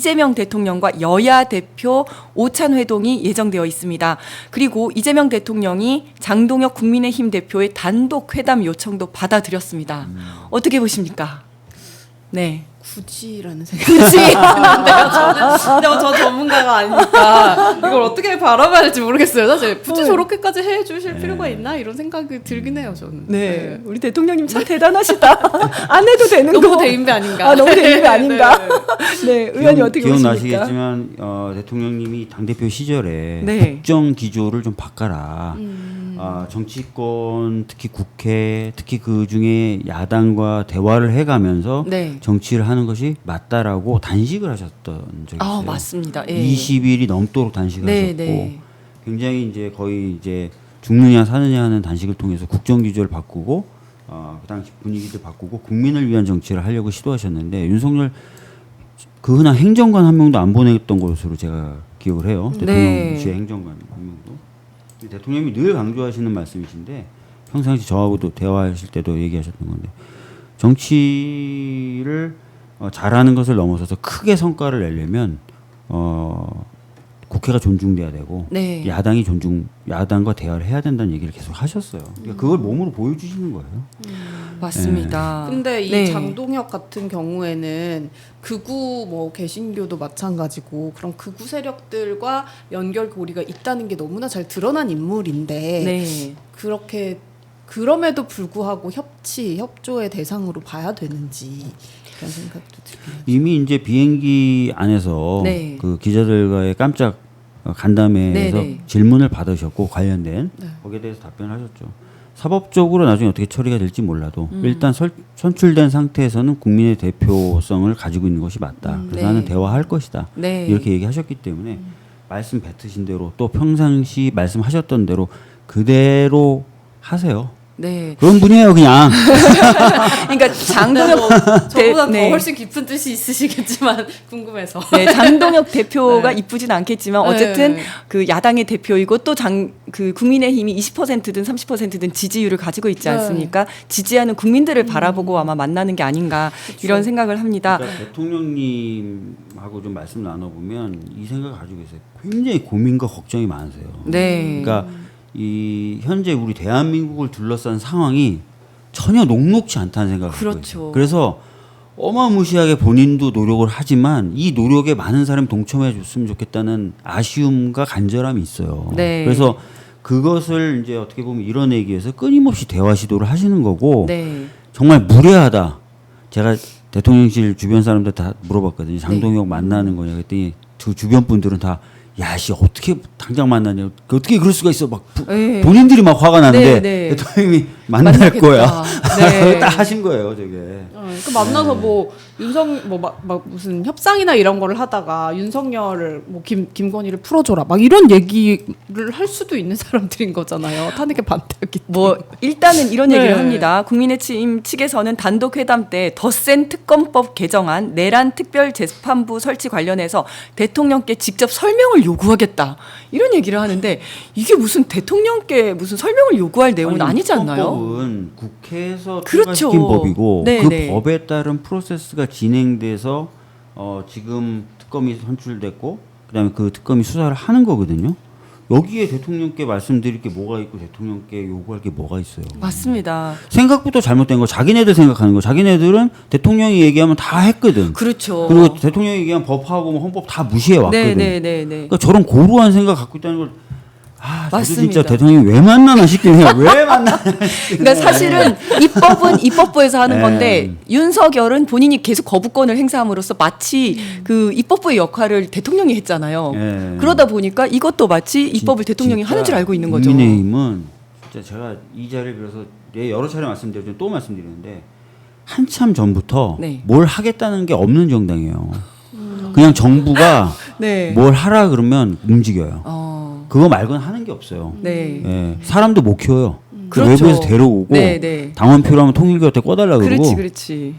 이재명 대통령과 여야 대표 오찬 회동이 예정되어 있습니다. 그리고 이재명 대통령이 장동혁 국민의힘 대표의 단독 회담 요청도 받아들였습니다. 어떻게 보십니까? 네. 굳이라는 생각이 드는데요. 저 전문가가 아니니까 이걸 어떻게 바라봐야 할지 모르겠어요. 사실 굳이 저렇게까지 해주실 필요가 있나 이런 생각이 들긴 해요. 저는. 네, 우리 대통령님 참 대단하시다. 안 해도 되는 너무 거. 대인배 아닌가? 아, 너무 대인배 아닌가? 네, 의원님 어떻게 보십니까? 기억나시겠지만 대통령님이 당대표 시절에 네. 국정 기조를 좀 바꿔라. 정치권 특히 국회 특히 그 중에 야당과 대화를 해가면서 네. 정치를 하는 것이 맞다라고 단식을 하셨던 적이 있어요. 아, 맞습니다. 예. 20일이 넘도록 단식을 네, 하셨고 네. 굉장히 이제 거의 이제 죽느냐 사느냐 하는 단식을 통해서 국정 기조를 바꾸고 그 당시 분위기를 바꾸고 국민을 위한 정치를 하려고 시도하셨는데 윤석열 그 흔한 행정관 한 명도 안 보냈던 것으로 제가 기억을 해요. 대통령실의 행정관 한 명도. 대통령이 늘 강조하시는 말씀이신데 평상시 저하고도 대화하실 때도 얘기하셨던 건데 정치를 잘하는 것을 넘어서서 크게 성과를 내려면 국회가 존중돼야 되고 네. 야당과 대화를 해야 된다는 얘기를 계속 하셨어요. 그러니까 그걸 몸으로 보여주시는 거예요. 맞습니다. 근데 이 네. 장동혁 같은 경우에는 극우 뭐 개신교도 마찬가지고 그런 극우 세력들과 연결고리가 있다는 게 너무나 잘 드러난 인물인데 네. 그렇게 그럼에도 불구하고 협조의 대상으로 봐야 되는지 그런 생각도 들어요. 이미 이제 비행기 안에서 네. 그 기자들과의 깜짝 간담회에서 네, 네. 질문을 받으셨고 관련된 네. 거기에 대해서 답변을 하셨죠. 사법적으로 나중에 어떻게 처리가 될지 몰라도 일단 선출된 상태에서는 국민의 대표성을 가지고 있는 것이 맞다. 그래서 네. 나는 대화할 것이다. 네. 이렇게 얘기하셨기 때문에 말씀 뱉으신 대로 또 평상시 말씀하셨던 대로 그대로 하세요. 네. 그런 분이에요, 그냥. 그러니까 장동혁 저보다 네. 더 훨씬 깊은 뜻이 있으시겠지만 궁금해서. 네, 장동혁 대표가 네. 이쁘진 않겠지만 어쨌든 네. 그 야당의 대표이고 또 그 국민의힘이 20%든 30%든 지지율을 가지고 있지 네. 않습니까? 지지하는 국민들을 바라보고 아마 만나는 게 아닌가 이런 생각을 합니다. 그러니까 대통령님하고 좀 말씀 나눠보면 이 생각을 가지고 계세요. 굉장히 고민과 걱정이 많으세요. 네. 그러니까 이 현재 우리 대한민국을 둘러싼 상황이 전혀 녹록지 않다는 생각을 갖고 그렇죠. 있어요. 그래서 어마무시하게 본인도 노력을 하지만 이 노력에 많은 사람이 동참해 줬으면 좋겠다는 아쉬움과 간절함이 있어요. 네. 그래서 그것을 이제 어떻게 보면 이뤄내기 위해서 끊임없이 대화 시도를 하시는 거고 네. 정말 무례하다. 제가 대통령실 주변 사람들 다 물어봤거든요. 장동혁 만나는 거냐 그랬더니 그 주변 분들은 다 야, 씨, 어떻게 당장 만나냐. 어떻게 그럴 수가 있어. 막 네. 본인들이 막 화가 나는데 네, 네. 대통령이 만날 만나겠다. 거야. 네. 딱 하신 거예요, 저게. 그 만나서 뭐 막 무슨 협상이나 이런 거를 하다가 윤석열을 뭐 김건희를 풀어줘라 막 이런 얘기를 할 수도 있는 사람들인 거잖아요. 탄핵에 반대하기 뭐 일단은 이런 얘기를 네. 합니다. 국민의힘 측에서는 단독 회담 때 더 센 특검법 개정안 내란 특별재판부 설치 관련해서 대통령께 직접 설명을 요구하겠다 이런 얘기를 하는데 이게 무슨 대통령께 무슨 설명을 요구할 내용은 아니지 않나요? 헌법은 국회에서 그렇죠. 통과시킨 법이고 네, 그 네. 법에 따른 프로세스가 진행돼서 지금 특검이 선출됐고 그다음에 그 특검이 수사를 하는 거거든요. 여기에 대통령께 말씀드릴 게 뭐가 있고 대통령께 요구할 게 뭐가 있어요. 맞습니다. 생각부터 잘못된 거 자기네들 생각하는 거. 자기네들은 대통령이 얘기하면 다 했거든. 그렇죠. 그리고 대통령이 얘기한 법하고 뭐 헌법 다 무시해 왔거든. 네네네. 그러니까 저런 고루한 생각 갖고 있다는 걸 저도 맞습니다. 진짜 대통령이 왜 만나나 싶긴 해요. 왜 만나나. 그러니까 사실은 입법은 입법부에서 하는 네. 건데 윤석열은 본인이 계속 거부권을 행사함으로써 마치 그 입법부의 역할을 대통령이 했잖아요. 네. 그러다 보니까 이것도 마치 입법을 대통령이 하는 줄 알고 있는 거죠. 국민의힘은 진짜 제가 이 자리를 빌어서 여러 차례 말씀드렸지만 또 말씀드리는데 한참 전부터 네. 뭘 하겠다는 게 없는 정당이에요. 그냥 정부가 네. 뭘 하라 그러면 움직여요. 그거 말고는 하는 게 없어요. 네. 예, 사람도 못 키워요. 그렇죠. 외부에서 데려오고 네, 네. 당원 필요하면 통일교한테 꿔달라 그러고. 그렇지.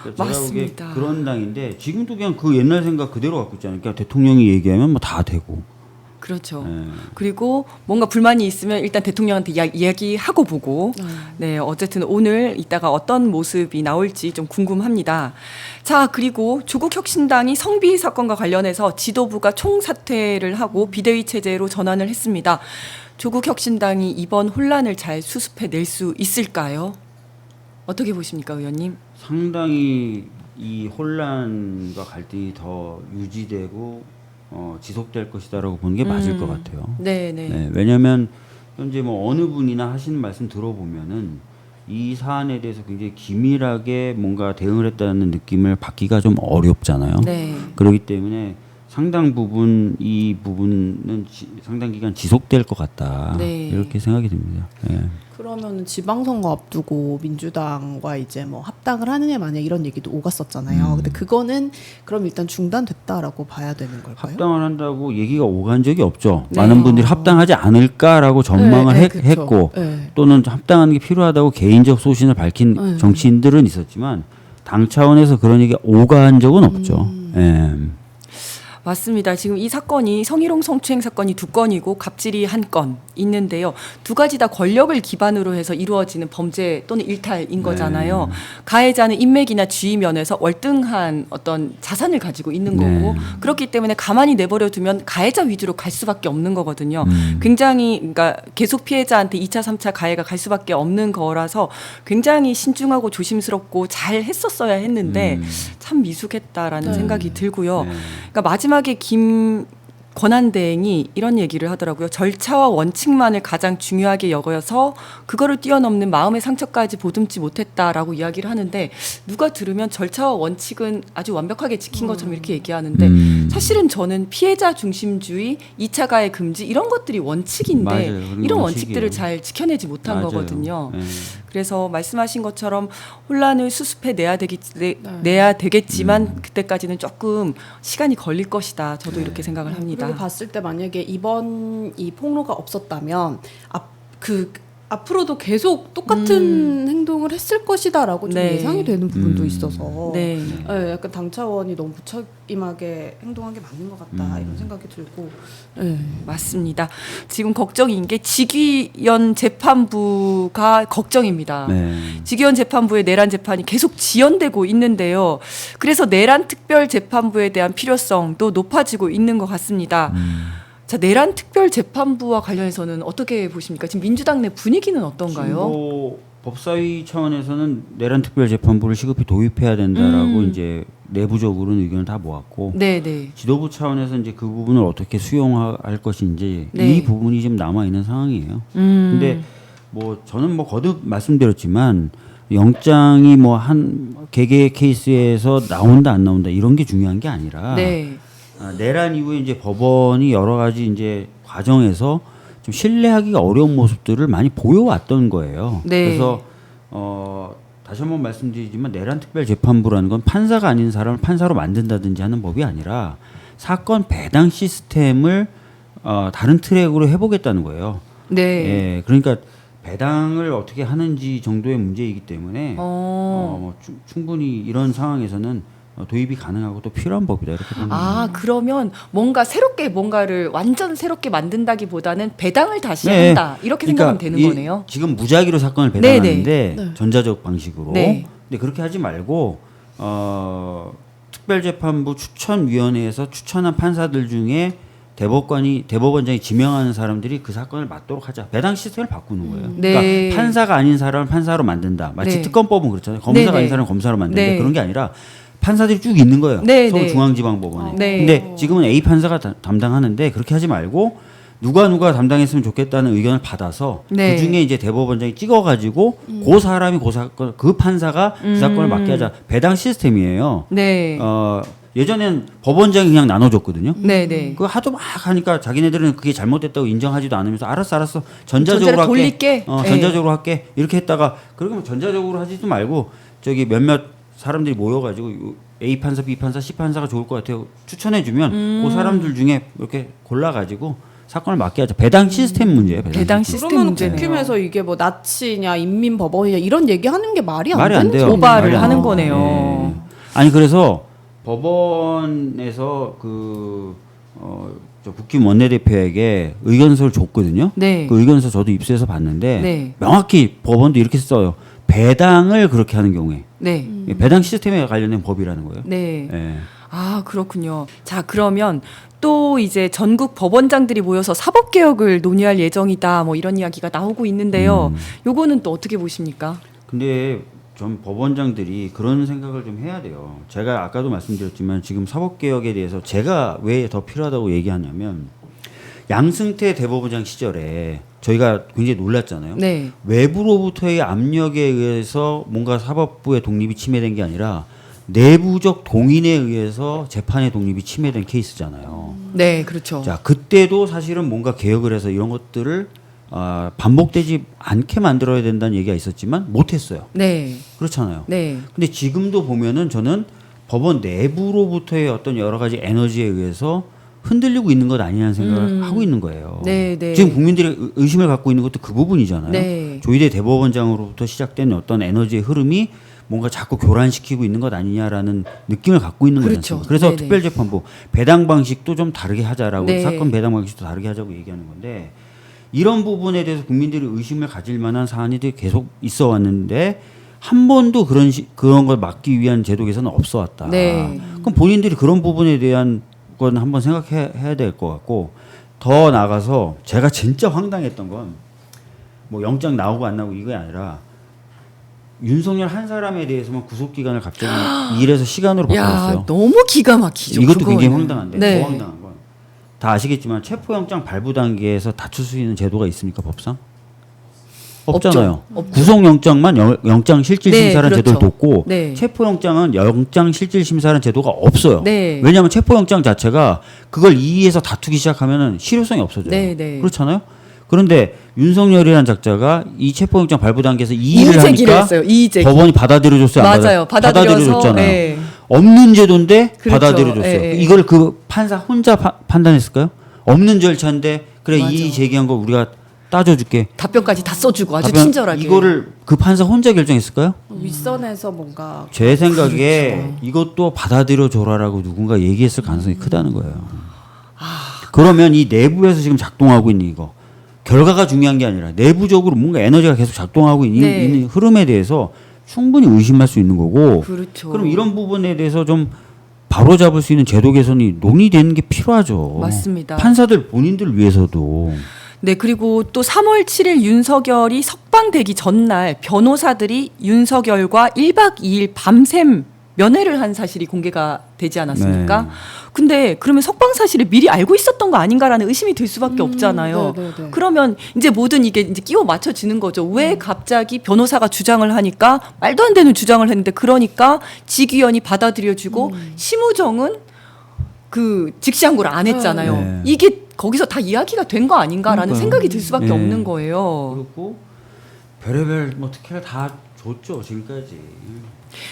그러니까 제가 보기에 맞습니다. 그런 당인데 지금도 그냥 그 옛날 생각 그대로 갖고 있잖아요. 그러니까 대통령이 얘기하면 뭐 다 되고. 그렇죠. 예. 그리고 뭔가 불만이 있으면 일단 대통령한테 이야기하고 보고 네, 어쨌든 오늘 이따가 어떤 모습이 나올지 좀 궁금합니다. 자, 그리고 조국 혁신당이 성비 사건과 관련해서 지도부가 총사퇴를 하고 비대위 체제로 전환을 했습니다. 조국 혁신당이 이번 혼란을 잘 수습해낼 수 있을까요? 어떻게 보십니까, 의원님? 상당히 이 혼란과 갈등이 더 유지되고 지속될 것이다라고 보는 게 맞을 것 같아요. 네, 네. 네, 왜냐하면 현재 뭐 어느 분이나 하시는 말씀 들어보면은 이 사안에 대해서 굉장히 기밀하게 뭔가 대응을 했다는 느낌을 받기가 좀 어렵잖아요. 네. 그렇기 때문에 상당 부분 이 부분은 상당 기간 지속될 것 같다. 네. 이렇게 생각이 듭니다. 예. 그러면 지방선거 앞두고 민주당과 이제 뭐 합당을 하느냐 마냐 이런 얘기도 오갔었잖아요. 근데 그거는 그럼 일단 중단됐다라고 봐야 되는 걸까요? 합당을 한다고 얘기가 오간 적이 없죠. 네. 많은 분들이 합당하지 않을까라고 전망을 네, 네, 그쵸. 했고 네. 또는 합당하는 게 필요하다고 개인적 소신을 밝힌 네. 정치인들은 있었지만 당 차원에서 그런 얘기가 오간 적은 없죠. 예. 맞습니다. 지금 이 사건이 성희롱 성추행 사건이 2건이고 갑질이 1건 있는데요. 두 가지 다 권력을 기반으로 해서 이루어지는 범죄 또는 일탈인 거잖아요. 가해자는 인맥이나 지위 면에서 월등한 어떤 자산을 가지고 있는 거고 그렇기 때문에 가만히 내버려 두면 가해자 위주로 갈 수밖에 없는 거거든요. 굉장히 그러니까 계속 피해자한테 2차, 3차 가해가 갈 수밖에 없는 거라서 굉장히 신중하고 조심스럽고 잘 했었어야 했는데 참 미숙했다라는 생각이 들고요. 그러니까 마지막에 김 권한대행이 이런 얘기를 하더라고요. 절차와 원칙만을 가장 중요하게 여겨서 그거를 뛰어넘는 마음의 상처까지 보듬지 못했다라고 이야기를 하는데 누가 들으면 절차와 원칙은 아주 완벽하게 지킨 것처럼 이렇게 얘기하는데 사실은 저는 피해자 중심주의, 2차 가해 금지 이런 것들이 원칙인데 맞아요. 그런 이런 원칙이에요. 원칙들을 잘 지켜내지 못한 맞아요. 거거든요. 예. 그래서 말씀하신 것처럼 혼란을 수습해 내야 되겠지만 그때까지는 조금 시간이 걸릴 것이다. 저도 이렇게 생각을 합니다. 그리고 봤을 때 만약에 이번 이 폭로가 없었다면 앞으로도 계속 똑같은 행동을 했을 것이다라고 좀 네. 예상이 되는 부분도 있어서 네. 예, 약간 당 차원이 너무 무책임하게 행동한 게 맞는 것 같다 이런 생각이 들고 예. 맞습니다. 지금 걱정인 게 직위원 재판부가 걱정입니다. 네. 직위원 재판부의 내란 재판이 계속 지연되고 있는데요. 그래서 내란 특별 재판부에 대한 필요성도 높아지고 있는 것 같습니다. 자, 내란 특별 재판부와 관련해서는 어떻게 보십니까? 지금 민주당 내 분위기는 어떤가요? 뭐 법사위 차원에서는 내란 특별 재판부를 시급히 도입해야 된다라고 이제 내부적으로는 의견을 다 모았고 네, 네. 지도부 차원에서 이제 그 부분을 어떻게 수용할 것인지 네. 이 부분이 지금 남아 있는 상황이에요. 근데 뭐 저는 뭐 거듭 말씀드렸지만 영장이 뭐 한 개개 케이스에서 나온다 안 나온다 이런 게 중요한 게 아니라 네. 내란 이후에 이제 법원이 여러 가지 이제 과정에서 좀 신뢰하기가 어려운 모습들을 많이 보여왔던 거예요. 네. 그래서 다시 한번 말씀드리지만 내란 특별 재판부라는 건 판사가 아닌 사람을 판사로 만든다든지 하는 법이 아니라 사건 배당 시스템을 다른 트랙으로 해보겠다는 거예요. 네. 예, 그러니까 배당을 어떻게 하는지 정도의 문제이기 때문에 뭐 충분히 이런 상황에서는 도입이 가능하고 또 필요한 법이다 이렇게 봅니다. 그러면 뭔가 새롭게 뭔가를 완전 새롭게 만든다기보다는 배당을 다시 네. 한다. 이렇게 생각하면 되는 거네요. 지금 무작위로 사건을 배당하는데 네. 전자적 방식으로. 네. 근데 그렇게 하지 말고 특별재판부 추천위원회에서 추천한 판사들 중에 대법원장이 지명하는 사람들이 그 사건을 맡도록 하자. 배당 시스템을 바꾸는 거예요. 네. 그러니까 판사가 아닌 사람을 판사로 만든다. 마치 네. 특검법은 그렇잖아요. 검사가 네, 아닌 네. 사람을 검사로 만드는데 네. 그런 게 아니라 판사들이 쭉 있는 거예요. 네, 네. 서울중앙지방법원에. 네. 근데 지금은 A 판사가 담당하는데 그렇게 하지 말고 누가 담당했으면 좋겠다는 의견을 받아서 네. 그 중에 이제 대법원장이 찍어가지고 그 사람이 그 판사가 그 사건을 맡게 하자. 배당 시스템이에요. 네. 예전엔 법원장이 그냥 나눠줬거든요. 네, 네. 그거 하도 막 하니까 자기네들은 그게 잘못됐다고 인정하지도 않으면서 알았어 전자적으로 전자를 할게. 돌릴게. 전자적으로 할게 이렇게 했다가 그러면 전자적으로 하지도 말고 저기 몇몇 사람들이 모여가지고 A 판사, B 판사, C 판사가 좋을 것 같아요. 추천해주면 그 사람들 중에 이렇게 골라가지고 사건을 맡게 하자. 배당 시스템 문제예요. 배당 시스템 그러면 문제네요. 국힘에서 이게 뭐 나치냐 인민법원이냐 이런 얘기하는 게 말이 안 말이 안 돼요. 되는 오바를 말이 안 하는 돼요. 거네요. 아니 그래서 법원에서 저 국힘 원내대표에게 의견서를 줬거든요. 네. 그 의견서 저도 입수해서 봤는데 네. 명확히 법원도 이렇게 써요. 배당을 그렇게 하는 경우에 네. 배당 시스템에 관련된 법이라는 거예요. 네. 예. 아, 그렇군요. 자, 그러면 또 이제 전국 법원장들이 모여서 사법개혁을 논의할 예정이다. 뭐 이런 이야기가 나오고 있는데요. 요거는 또 어떻게 보십니까? 근데 전 법원장들이 그런 생각을 좀 해야 돼요. 제가 아까도 말씀드렸지만 지금 사법개혁에 대해서 제가 왜 더 필요하다고 얘기하냐면 양승태 대법원장 시절에 저희가 굉장히 놀랐잖아요. 네. 외부로부터의 압력에 의해서 뭔가 사법부의 독립이 침해된 게 아니라 내부적 동인에 의해서 재판의 독립이 침해된 케이스잖아요. 네, 그렇죠. 자, 그때도 사실은 뭔가 개혁을 해서 이런 것들을 반복되지 않게 만들어야 된다는 얘기가 있었지만 못했어요. 네. 그렇잖아요. 네. 근데 지금도 보면은 저는 법원 내부로부터의 어떤 여러 가지 에너지에 의해서 흔들리고 있는 것 아니냐는 생각을 하고 있는 거예요. 네, 네. 지금 국민들이 의심을 갖고 있는 것도 그 부분이잖아요. 네. 조희대 대법원장으로부터 시작된 어떤 에너지의 흐름이 뭔가 자꾸 교란시키고 있는 것 아니냐라는 느낌을 갖고 있는 그렇죠. 거죠. 그래서 네네. 특별재판부 배당 방식도 좀 다르게 하자라고 네. 사건 배당 방식도 다르게 하자고 얘기하는 건데 이런 부분에 대해서 국민들이 의심을 가질 만한 사안이 계속 있어 왔는데 한 번도 그런 걸 막기 위한 제도 개선은 없어 왔다. 네. 그럼 본인들이 그런 부분에 대한 건 한번 생각해야 될 것 같고 더 나가서 제가 진짜 황당했던 건 뭐 영장 나오고 안 나오고 이게 아니라 윤석열 한 사람에 대해서만 구속 기간을 갑자기 2일에서 시간으로 야, 바꿨어요. 너무 기가 막히죠. 이것도 그거는. 굉장히 황당한데 네. 더 황당한 건 다 아시겠지만 체포영장 발부 단계에서 다툴 수 있는 제도가 있습니까 법상? 없잖아요. 없죠. 구속영장만 영장 실질 네, 심사라는 그렇죠. 제도를 뒀고 네. 체포영장은 영장 실질 심사라는 제도가 없어요. 네. 왜냐하면 체포영장 자체가 그걸 이의해서 다투기 시작하면은 실효성이 없어져요. 네, 네. 그렇잖아요. 그런데 윤석열이라는 작자가 이 체포영장 발부 단계에서 이의를 이의제기를 하니까 했어요. 이의제기. 법원이 받아들여줬어요. 안 맞아요. 받아들여서, 받아들여줬잖아요. 예. 없는 제도인데 그렇죠. 받아들여줬어요. 예, 예. 이걸 그 판사 혼자 판단했을까요? 없는 절차인데 그래 맞아. 이의 제기한 거 우리가 따져줄게. 답변까지 다 써주고 아주 답변, 친절하게. 이거를 그 판사 혼자 결정했을까요? 윗선에서 뭔가 제 생각에 그렇죠. 이것도 받아들여 줘라라고 누군가 얘기했을 가능성이 크다는 거예요. 아. 그러면 이 내부에서 지금 작동하고 있는 이거 결과가 중요한 게 아니라 내부적으로 뭔가 에너지가 계속 작동하고 네. 있는 흐름에 대해서 충분히 의심할 수 있는 거고 그렇죠. 그럼 이런 부분에 대해서 좀 바로 잡을 수 있는 제도 개선이 논의되는 게 필요하죠. 맞습니다. 판사들 본인들 위해서도. 네, 그리고 또 3월 7일 윤석열이 석방되기 전날 변호사들이 윤석열과 1박 2일 밤샘 면회를 한 사실이 공개가 되지 않았습니까? 네. 근데 그러면 석방 사실을 미리 알고 있었던 거 아닌가라는 의심이 들 수밖에 없잖아요. 네네네. 그러면 이제 모든 이게 이제 끼워 맞춰지는 거죠. 왜 갑자기 변호사가 주장을 하니까 말도 안 되는 주장을 했는데 그러니까 직위원이 받아들여주고 심우정은 그 직시항고를 안 했잖아요. 네. 이게 거기서 다 이야기가 된 거 아닌가라는 그러니까요. 생각이 들 수밖에 네. 없는 거예요. 그렇고 별의별 뭐 특혜를 다 줬죠 지금까지.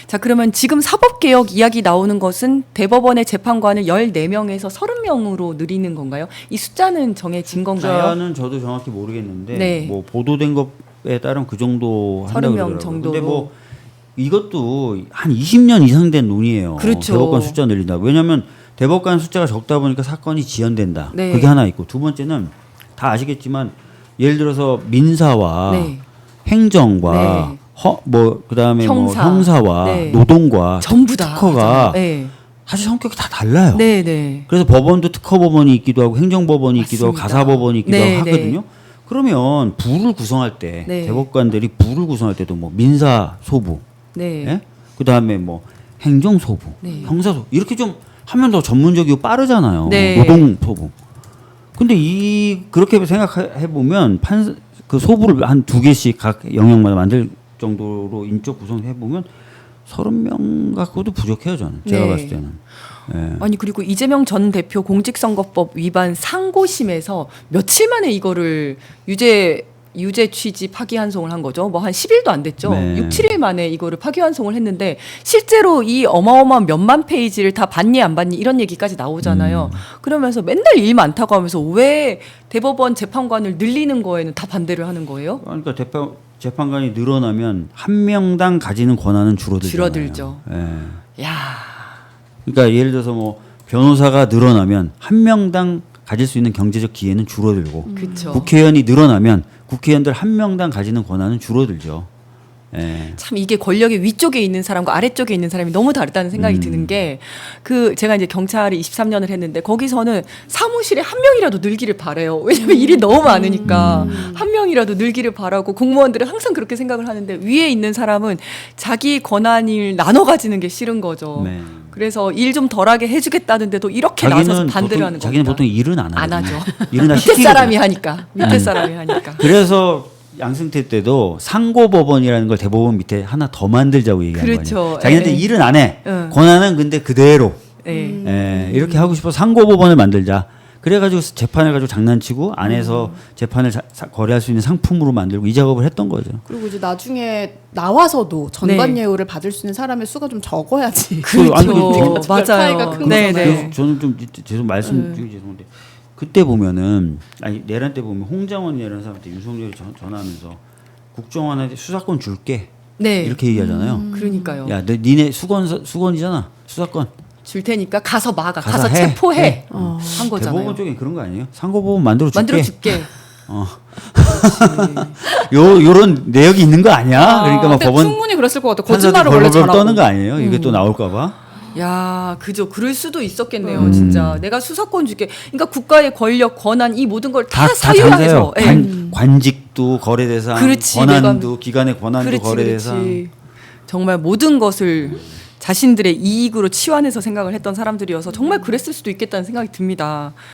자, 그러면 지금 사법개혁 이야기 나오는 것은 대법원의 재판관을 14명에서 30명으로 늘리는 건가요? 이 숫자는 정해진 건가요? 숫자는 저도 정확히 모르겠는데 네. 뭐 보도된 것에 따르면 그 정도 한다고 30명 그러더라고요. 정도로. 근데 뭐 이것도 한 20년 이상 된 논의예요. 그렇죠. 대법관 숫자 늘린다. 왜냐하면 대법관 숫자가 적다 보니까 사건이 지연된다. 네. 그게 하나 있고 두 번째는 다 아시겠지만 예를 들어서 민사와 네. 행정과 네. 그다음에 형사. 뭐 형사와 네. 노동과 전부 다 특허가 맞아요. 네. 사실 성격이 다 달라요. 네, 네. 그래서 법원도 특허법원이 있기도 하고 행정법원이 있기도 하고 맞습니다. 가사법원이 있기도 네, 하고 하거든요. 그러면 부를 구성할 때 네. 대법관들이 부를 구성할 때도 뭐 민사 소부, 네. 예? 그다음에 뭐 행정 소부, 네. 형사 소부 이렇게 좀 하면 더 전문적이고 빠르잖아요. 네. 노동 소부. 근데 그렇게 생각해 보면 그 소부를 한 2개씩 각 영역마다 만들 정도로 인적 구성해 보면 30명 갖고도 부족해요 저는. 제가 네. 봤을 때는. 예. 아니 그리고 이재명 전 대표 공직선거법 위반 상고심에서 며칠 만에 이거를 유죄 취지 파기환송을 한 거죠. 뭐 한 10일도 안 됐죠. 네. 6, 7일 만에 이거를 파기환송을 했는데 실제로 이 어마어마한 몇만 페이지를 다 봤니 안 봤니 이런 얘기까지 나오잖아요. 그러면서 맨날 일 많다고 하면서 왜 대법원 재판관을 늘리는 거에는 다 반대를 하는 거예요? 그러니까 재판관이 늘어나면 한 명당 가지는 권한은 줄어들잖아요. 줄어들죠. 예. 야, 그러니까 예를 들어서 뭐 변호사가 늘어나면 한 명당 가질 수 있는 경제적 기회는 줄어들고 그렇죠. 국회의원이 늘어나면 국회의원들 한 명당 가지는 권한은 줄어들죠. 예. 참 이게 권력의 위쪽에 있는 사람과 아래쪽에 있는 사람이 너무 다르다는 생각이 드는 게 제가 이제 경찰을 23년을 했는데 거기서는 사무실에 한 명이라도 늘기를 바래요. 왜냐면 일이 너무 많으니까 한 명이라도 늘기를 바라고 공무원들은 항상 그렇게 생각을 하는데 위에 있는 사람은 자기 권한을 나눠 가지는 게 싫은 거죠. 네. 그래서 일 좀 덜하게 해주겠다는데도 이렇게 나서서 반대를 하는 거죠. 자기는 보통 일은 안 안 하거든요. 하죠. 일은 다 밑에 시키거든요. 사람이 하니까. 밑에 사람이 하니까. 그래서 양승태 때도 상고법원이라는 걸 대법원 밑에 하나 더 만들자고 얘기한 그렇죠. 거예요. 자기한테 예. 일은 안 해. 응. 권한은 근데 그대로. 네. 예, 이렇게 하고 싶어 상고법원을 만들자. 그래가지고 재판을 가지고 장난치고 안에서 재판을 거래할 수 있는 상품으로 만들고 이 작업을 했던 거죠. 그리고 이제 나중에 나와서도 전관예우를 받을 수 있는 사람의 수가 좀 적어야지. 그렇죠. 차이가 맞아요. 큰 네, 거잖아요. 네. 그래서 저는 좀 죄송 말씀 중에 죄송한데 그때 보면은 아니 내란 때 보면 홍장원 이라는 사람한테 윤석열이 전화하면서 국정원한테 수사권 줄게 네. 이렇게 얘기하잖아요. 그러니까요. 야, 니네 수건이잖아. 수사권. 줄 테니까 가서 막아. 가서 가서 해. 체포해. 해. 한 거잖아요. 대법원 쪽에 그런 거 아니에요? 상고법원 만들어 줄게. 만들어 줄게. 요런 내역이 있는 거 아니야? 그러니까 막 근데 법원 충분히 그랬을 것 같아. 판사들 거짓말을 원래 벌벌 잘하고. 떠는 거 아니에요? 이게 또 나올까 봐. 야, 그죠. 그럴 수도 있었겠네요. 진짜. 내가 수사권 줄게. 그러니까 국가의 권력, 권한 이 모든 걸 다 사유화해서. 예. 관직도 거래 대상, 그렇지, 권한도 기관의 권한도 그렇지, 거래 그렇지. 대상. 정말 모든 것을 자신들의 이익으로 치환해서 생각을 했던 사람들이어서 정말 그랬을 수도 있겠다는 생각이 듭니다.